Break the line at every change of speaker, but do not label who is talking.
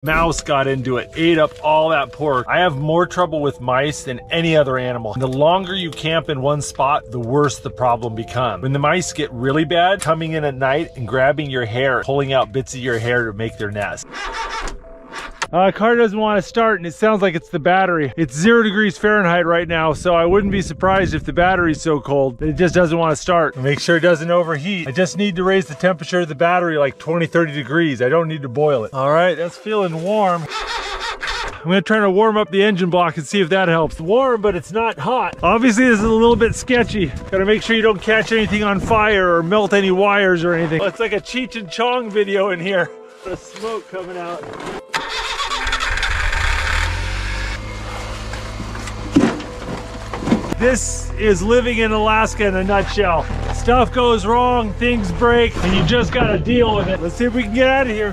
Mouse got into it, ate up all that pork. I have more trouble with mice than any other animal. The longer you camp in one spot, the worse the problem becomes. When the mice get really bad, coming in at night and grabbing your hair, pulling out bits of your hair to make their nest. Car doesn't want to start, and it sounds like it's the battery. It's 0 degrees Fahrenheit right now, so I wouldn't be surprised if the battery's so cold that it just doesn't want to start. Make sure it doesn't overheat. I just need to raise the temperature of the battery like 20, 30 degrees. I don't need to boil it. All right, that's feeling warm. I'm gonna try to warm up the engine block and see if that helps. Warm, but it's not hot. Obviously, this is a little bit sketchy. Gotta make sure you don't catch anything on fire or melt any wires or anything. It's like a Cheech and Chong video in here. The smoke coming out. This is living in Alaska in a nutshell. Stuff goes wrong, things break, and you just gotta deal with it. Let's see if we can get out of here.